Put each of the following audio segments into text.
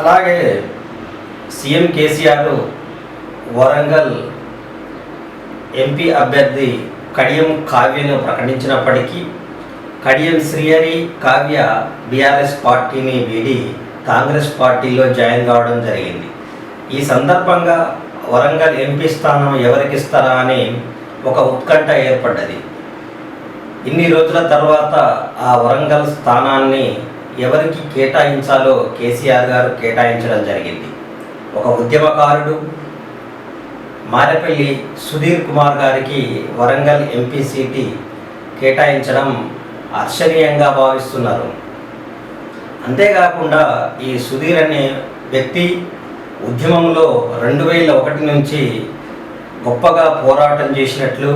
అలాగే CM KCR Warangal MP అభ్యర్థి Kadiyam కావ్యను ప్రకటించినప్పటికీ Kadiyam Srihari Kavya BRS పార్టీని వీడి కాంగ్రెస్ పార్టీలో జాయిన్ కావడం జరిగింది. ఈ సందర్భంగా వరంగల్ ఎంపీ స్థానం ఎవరికి ఇస్తారా అని ఒక ఉత్కంఠ ఏర్పడ్డది. ఇన్ని రోజుల తర్వాత ఆ వరంగల్ స్థానాన్ని ఎవరికి కేటాయించాలో కేసీఆర్ గారు కేటాయించడం జరిగింది. ఒక ఉద్యమకారుడు మారేపల్లి సుధీర్ కుమార్ గారికి వరంగల్ ఎంపీ సీటు కేటాయించడం హర్షణీయంగా భావిస్తున్నారు. అంతేకాకుండా ఈ సుధీర్ అనే వ్యక్తి ఉద్యమంలో 2001 నుంచి గొప్పగా పోరాటం చేసినట్లు,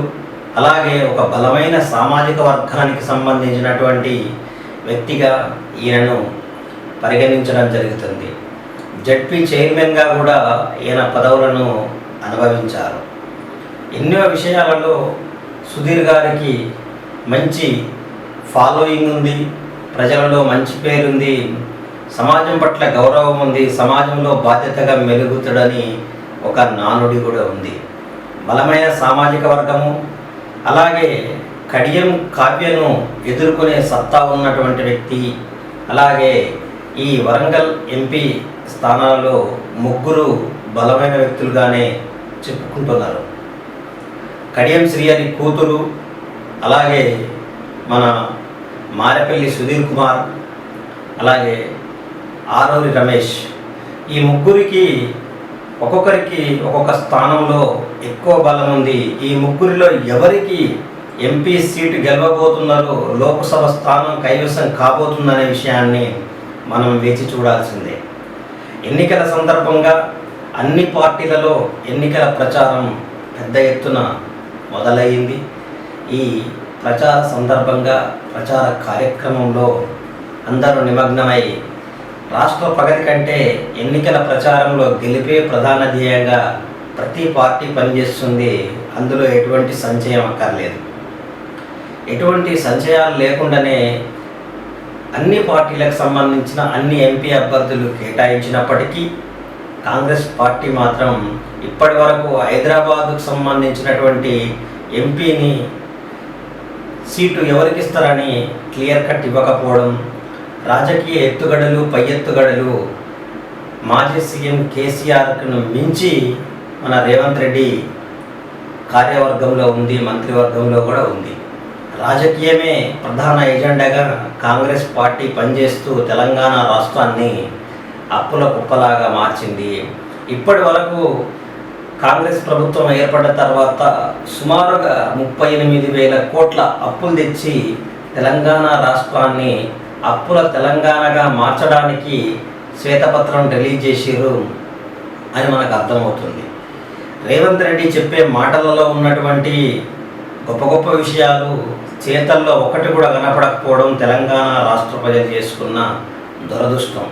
అలాగే ఒక బలమైన సామాజిక వర్గానికి సంబంధించినటువంటి వ్యక్తిగా ఈయనను పరిగణించడం జరుగుతుంది. జడ్పీ చైర్మన్గా కూడా ఈయన పదవులను అనుభవించారు. ఎన్నో విషయాలలో సుధీర్ గారికి మంచి ఫాలోయింగ్ ఉంది, ప్రజలలో మంచి పేరుంది, సమాజం పట్ల గౌరవం ఉంది, సమాజంలో బాధ్యతగా మెలుగుతాడని ఒక నానుడి కూడా ఉంది. బలమైన సామాజిక వర్గము, అలాగే కడియం కావ్యను ఎదుర్కొనే సత్తా ఉన్నటువంటి వ్యక్తి. అలాగే ఈ వరంగల్ ఎంపీ స్థానాలలో ముగ్గురు బలమైన వ్యక్తులుగానే చెప్పుకుంటున్నారు. కడియం శ్రీహరి కూతురు, అలాగే మన మారేపల్లి సుధీర్ కుమార్, అలాగే ఆరూరి రమేష్, ఈ ముగ్గురికి ఒక్కొక్కరికి ఒక్కొక్క స్థానంలో ఎక్కువ బలం ఉంది. ఈ ముగ్గురిలో ఎవరికి ఎంపీ సీటు గెలవబోతున్నారో, లోక్సభ స్థానం కైవసం కాబోతుందనే విషయాన్ని మనం వేచి చూడాల్సిందే. ఎన్నికల సందర్భంగా అన్ని పార్టీలలో ఎన్నికల ప్రచారం పెద్ద ఎత్తున మొదలయ్యింది. ఈ ప్రచార సందర్భంగా ప్రచార కార్యక్రమంలో అందరూ నిమగ్నమై రాష్ట్ర ప్రగతి కంటే ఎన్నికల ప్రచారంలో గెలిపే ప్రధాన ధ్యేయంగా ప్రతి పార్టీ పనిచేస్తుంది. అందులో ఎటువంటి సంశయం అక్కర్లేదు. ఎటువంటి సంశయాలు లేకుండానే అన్ని పార్టీలకు సంబంధించిన అన్ని ఎంపీ అభ్యర్థులు కేటాయించినప్పటికీ కాంగ్రెస్ పార్టీ మాత్రం ఇప్పటి వరకు హైదరాబాద్కు సంబంధించినటువంటి ఎంపీని సీటు ఎవరికి ఇస్తారని క్లియర్ కట్ ఇవ్వకపోవడం, రాజకీయ ఎత్తుగడలు పై ఎత్తుగడలు మాజీ సీఎం కేసీఆర్ను మించి మన రేవంత్ రెడ్డి కార్యవర్గంలో ఉంది, మంత్రివర్గంలో కూడా ఉంది. రాజకీయమే ప్రధాన ఎజెండాగా కాంగ్రెస్ పార్టీ పనిచేస్తూ తెలంగాణ రాష్ట్రాన్ని అప్పుల కుప్పలాగా మార్చింది. ఇప్పటి వరకు కాంగ్రెస్ ప్రభుత్వం ఏర్పడిన తర్వాత సుమారుగా 38,000 కోట్ల అప్పులు తెచ్చి తెలంగాణ రాష్ట్రాన్ని అప్పుల తెలంగాణగా మార్చడానికి శ్వేతపత్రం రిలీజ్ చేసిర్రు అని మనకు అర్థమవుతుంది. రేవంత్ రెడ్డి చెప్పే మాటలలో ఉన్నటువంటి గొప్ప గొప్ప విషయాలు చేతల్లో ఒకటి కూడా కనపడకపోవడం తెలంగాణ రాష్ట్ర ప్రజలు చేసుకున్న దురదృష్టం.